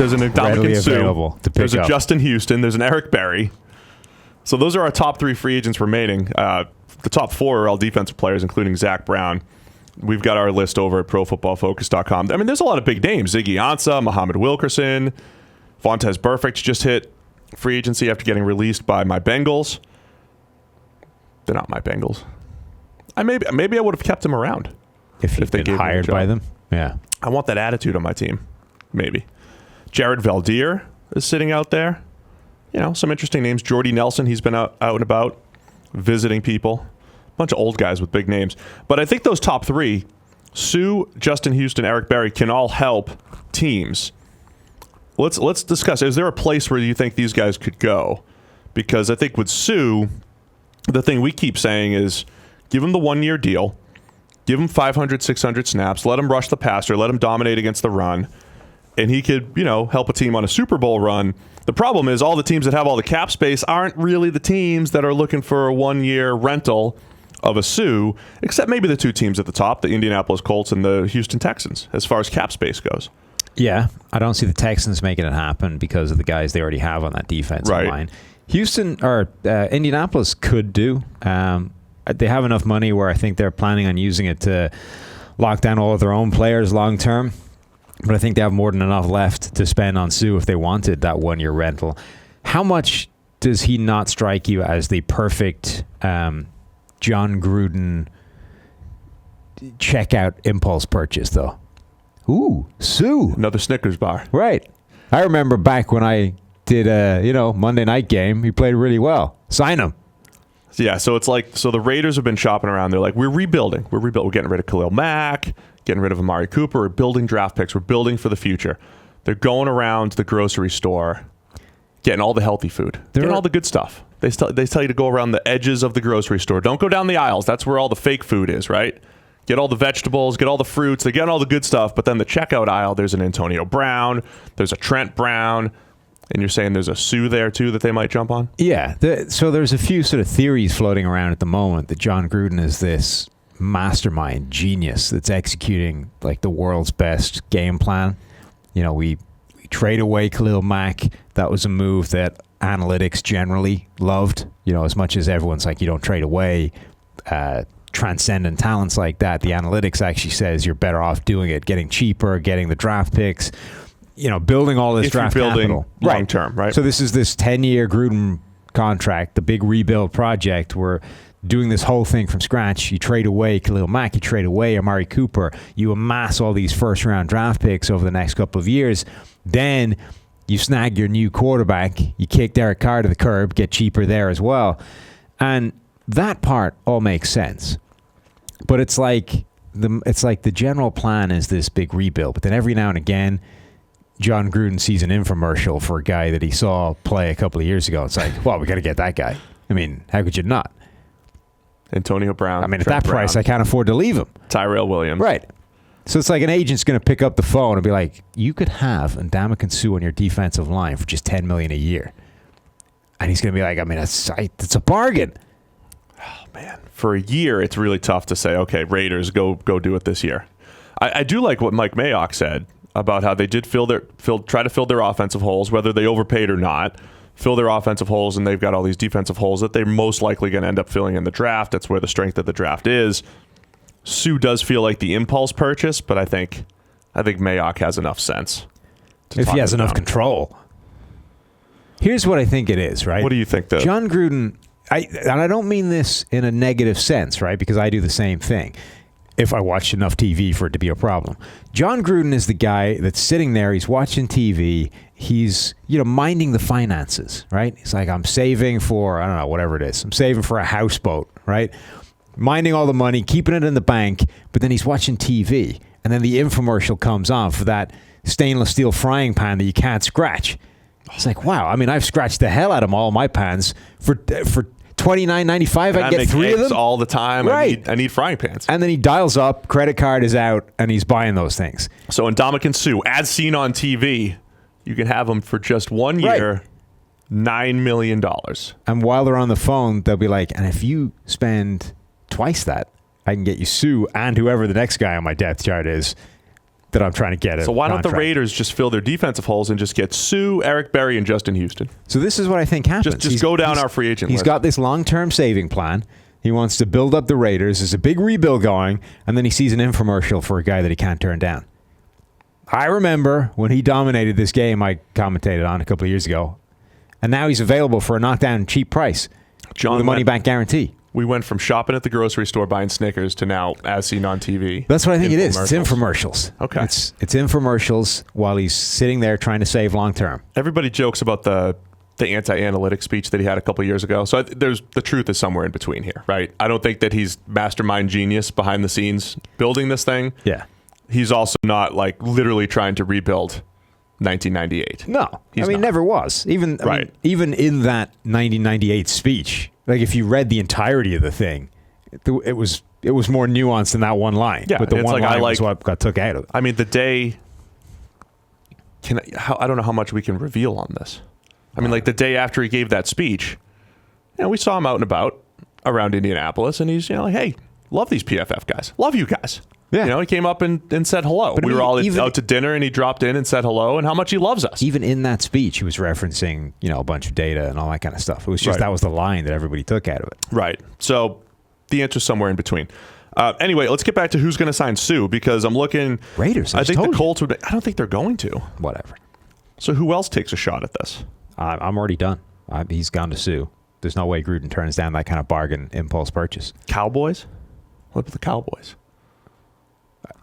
There's an Ndamukong Suh. There's a Justin Houston. There's an Eric Berry. So those are our top 3 free agents remaining. The top 4 are all defensive players, including Zach Brown. We've got our list over at ProFootballFocus.com. I mean, there's a lot of big names. Ziggy Ansah, Muhammad Wilkerson, Vontaze Burfict just hit free agency after getting released by my Bengals. They're not my Bengals. Maybe I would have kept him around if they get hired by them. Yeah, I want that attitude on my team. Maybe Jared Valdir is sitting out there. Some interesting names. Jordy Nelson, he's been out and about visiting people. A bunch of old guys with big names. But I think those top 3, Suh, Justin Houston, Eric Berry, can all help teams. Let's discuss. Is there a place where you think these guys could go? Because I think with Suh, the thing we keep saying is give him the 1-year deal, give him 500, 600 snaps, let him rush the passer, let him dominate against the run, and he could, help a team on a Super Bowl run. The problem is all the teams that have all the cap space aren't really the teams that are looking for a 1-year rental of a Suh, except maybe the 2 teams at the top, the Indianapolis Colts and the Houston Texans, as far as cap space goes. Yeah, I don't see the Texans making it happen because of the guys they already have on that defensive line. Indianapolis could do. They have enough money where I think they're planning on using it to lock down all of their own players long term. But I think they have more than enough left to spend on Suh if they wanted that 1-year rental. How much does he not strike you as the perfect John Gruden checkout impulse purchase, though? Ooh, Suh. Another Snickers bar. Right. I remember back when I did a Monday night game, he played really well. Sign him. Yeah, so it's like, the Raiders have been shopping around. They're like, we're rebuilding. We're getting rid of Khalil Mack, getting rid of Amari Cooper. We're building draft picks. We're building for the future. They're going around the grocery store, getting all the healthy food, getting all the good stuff. They tell you to go around the edges of the grocery store. Don't go down the aisles. That's where all the fake food is, right? Get all the vegetables, get all the fruits. They get all the good stuff. But then the checkout aisle, there's an Antonio Brown, there's a Trent Brown, and you're saying there's a Suh there, too, that they might jump on? Yeah. So there's a few sort of theories floating around at the moment that John Gruden is this mastermind genius that's executing like the world's best game plan. We trade away Khalil Mack. That was a move that analytics generally loved. As much as everyone's like, you don't trade away transcendent talents like that. The analytics actually says you're better off doing it, getting cheaper, getting the draft picks. Building all this draft capital long term, right? So this is this 10-year Gruden contract, the big rebuild project. We're doing this whole thing from scratch. You trade away Khalil Mack, you trade away Amari Cooper, you amass all these first-round draft picks over the next couple of years. Then you snag your new quarterback, you kick Derek Carr to the curb, get cheaper there as well. And that part all makes sense. But it's like the general plan is this big rebuild. But then every now and again, John Gruden sees an infomercial for a guy that he saw play a couple of years ago. It's like, well, we got to get that guy. I mean, how could you not? Antonio Brown. I mean, at that price, I can't afford to leave him. Tyrell Williams. Right. So it's like an agent's going to pick up the phone and be like, you could have Ndamukong Suh on your defensive line for just $10 million a year. And he's going to be like, I mean, it's a bargain. Oh, man. For a year, it's really tough to say, okay, Raiders, go do it this year. I do like what Mike Mayock said about how they did try to fill their offensive holes, whether they overpaid or not, fill their offensive holes, and they've got all these defensive holes that they're most likely going to end up filling in the draft. That's where the strength of the draft is. Suh does feel like the impulse purchase, but I think Mayock has enough sense. If he has enough control. Here's what I think it is, right? What do you think, though? John Gruden, and I don't mean this in a negative sense, right? Because I do the same thing. If I watched enough TV for it to be a problem. John Gruden is the guy that's sitting there, he's watching TV, he's, minding the finances, right? He's like, I'm saving for, I don't know, whatever it is. I'm saving for a houseboat, right? Minding all the money, keeping it in the bank, but then he's watching TV. And then the infomercial comes on for that stainless steel frying pan that you can't scratch. It's like, wow, I mean, I've scratched the hell out of all my pans for $29.95. I get 3 of them all the time. Right. I need frying pans. And then he dials up, credit card is out, and he's buying those things. So Ndamukong Suh, as seen on TV, you can have him for just 1 year, $9 million. And while they're on the phone, they'll be like, and if you spend twice that, I can get you Suh and whoever the next guy on my depth chart is that I'm trying to get. So why don't the Raiders just fill their defensive holes and just get Suh, Eric Berry, and Justin Houston? So this is what I think happens. Just go down our free agent list. He's got this long-term saving plan. He wants to build up the Raiders. There's a big rebuild going, and then he sees an infomercial for a guy that he can't turn down. I remember when he dominated this game I commentated on a couple of years ago, and now he's available for a knockdown cheap price. John, with a money-back guarantee. We went from shopping at the grocery store buying Snickers to now as seen on TV. That's what I think it is. It's infomercials. Okay. It's infomercials while he's sitting there trying to save long term. Everybody jokes about the anti-analytic speech that he had a couple years ago. So there's the truth is somewhere in between here, right? I don't think that he's mastermind genius behind the scenes building this thing. Yeah. He's also not like literally trying to rebuild 1998. No. Never was. Even in that 1998 speech, like if you read the entirety of the thing, it was more nuanced than that one line. Yeah, but the one line was what got took out of it. I mean, the day. I don't know how much we can reveal on this. I mean, like the day after he gave that speech, we saw him out and about around Indianapolis, and he's like, "Hey, love these PFF guys, love you guys." Yeah. He came up and said hello. But we were all out to dinner, and he dropped in and said hello and how much he loves us. Even in that speech, he was referencing, a bunch of data and all that kind of stuff. It was just that was the line that everybody took out of it. Right. So the answer's somewhere in between. Anyway, let's get back to who's going to sign Suh, because I'm looking. Raiders. I think the Colts would. I don't think they're going to. Whatever. So who else takes a shot at this? I'm already done. He's gone to Suh. There's no way Gruden turns down that kind of bargain impulse purchase. Cowboys? What about the Cowboys?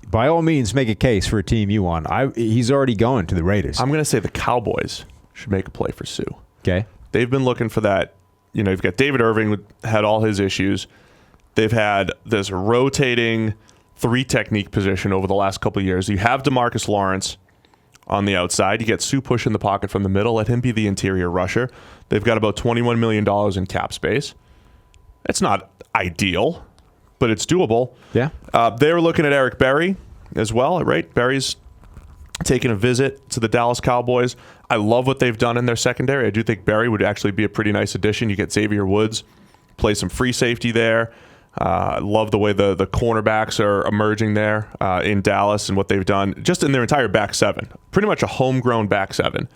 By all means, make a case for a team you want. He's already going to the Raiders. I'm going to say the Cowboys should make a play for Suh. Okay. They've been looking for that. You've got David Irving had all his issues. They've had this rotating 3-technique position over the last couple of years. You have DeMarcus Lawrence on the outside. You get Suh push in the pocket from the middle. Let him be the interior rusher. They've got about $21 million in cap space. It's not ideal, but it's doable. Yeah. They're looking at Eric Berry as well, right? Berry's taking a visit to the Dallas Cowboys. I love what they've done in their secondary. I do think Berry would actually be a pretty nice addition. You get Xavier Woods, play some free safety there. I love the way the cornerbacks are emerging there in Dallas and what they've done just in their entire back seven. Pretty much a homegrown back seven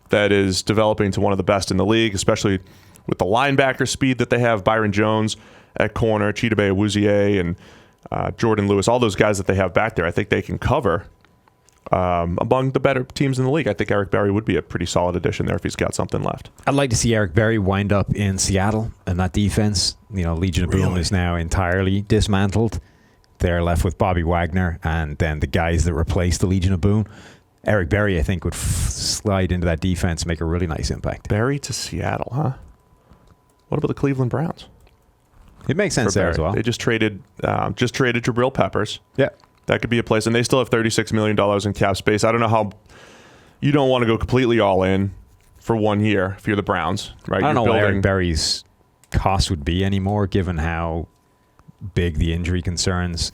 that is developing to one of the best in the league, especially with the linebacker speed that they have. Byron Jones at corner, Chidobe Awuzie, and Jordan Lewis, all those guys that they have back there, I think they can cover among the better teams in the league. I think Eric Berry would be a pretty solid addition there if he's got something left. I'd like to see Eric Berry wind up in Seattle and that defense. Legion of Boom is now entirely dismantled. They're left with Bobby Wagner and then the guys that replaced the Legion of Boom. Eric Berry, I think, would slide into that defense and make a really nice impact. Berry to Seattle, huh? What about the Cleveland Browns? It makes sense there as well. They just traded Jabril Peppers. Yeah. That could be a place. And they still have $36 million in cap space. I don't know how you don't want to go completely all in for 1 year if you're the Browns, right? I don't know what Eric Berry's cost would be anymore, given how big the injury concerns.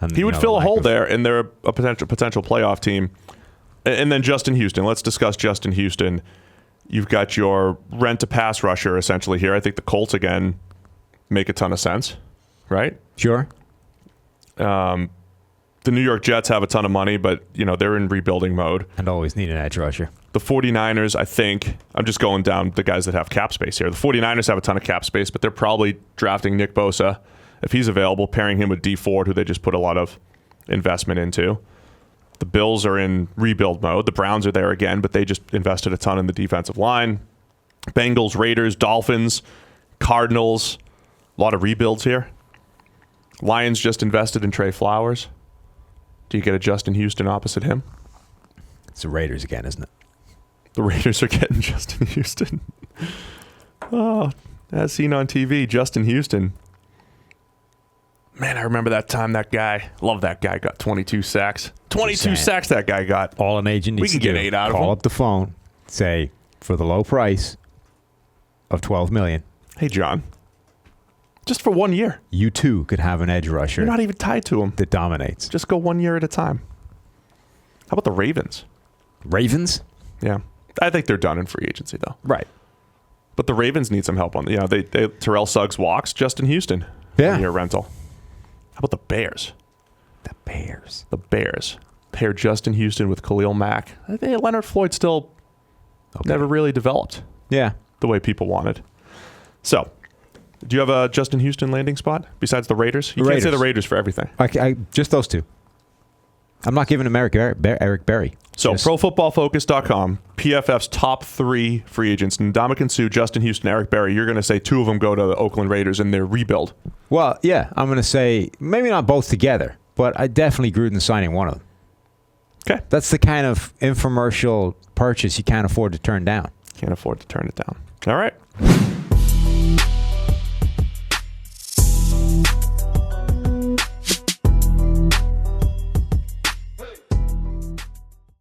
And, he would fill a hole there, and they're a potential playoff team. And then Justin Houston. Let's discuss Justin Houston. You've got your rent-to-pass rusher essentially here. I think the Colts, again, make a ton of sense, right? Sure. The New York Jets have a ton of money, but they're in rebuilding mode. And always need an edge rusher. The 49ers, I think, I'm just going down the guys that have cap space here. The 49ers have a ton of cap space, but they're probably drafting Nick Bosa, if he's available, pairing him with Dee Ford, who they just put a lot of investment into. The Bills are in rebuild mode. The Browns are there again, but they just invested a ton in the defensive line. Bengals, Raiders, Dolphins, Cardinals, a lot of rebuilds here. Lions just invested in Trey Flowers. Do you get a Justin Houston opposite him? It's the Raiders again, isn't it? The Raiders are getting Justin Houston. Oh, as seen on TV, Justin Houston. Man, I remember that time that guy, love that guy, got 22 sacks. 22 sacks that guy got. All an agent needs to do. We can get 8 out of him. Call up the phone, say, for the low price of $12 million. Hey, John. Just for 1 year. You too could have an edge rusher. You're not even tied to him. That dominates. Just go 1 year at a time. How about the Ravens? Ravens? Yeah. I think they're done in free agency, though. Right. But the Ravens need some help on they Terrell Suggs walks, Justin Houston. Yeah. Year rental. How about the Bears? The Bears. The Bears. pair Justin Houston with Khalil Mack. I think Leonard Floyd still never really developed Yeah. the way people wanted. So, do you have a Justin Houston landing spot besides the Raiders? You can't say the Raiders for everything. Just those two. I'm not giving him Eric Berry. So, ProFootballFocus.com, PFF's top 3 free agents, Ndamukong Suh, Justin Houston, Eric Berry. You're going to say 2 of them go to the Oakland Raiders in their rebuild. Well, yeah, I'm going to say maybe not both together, but I definitely Gruden signing one of them. Okay. That's the kind of infomercial purchase you can't afford to turn down. Can't afford to turn it down. All right.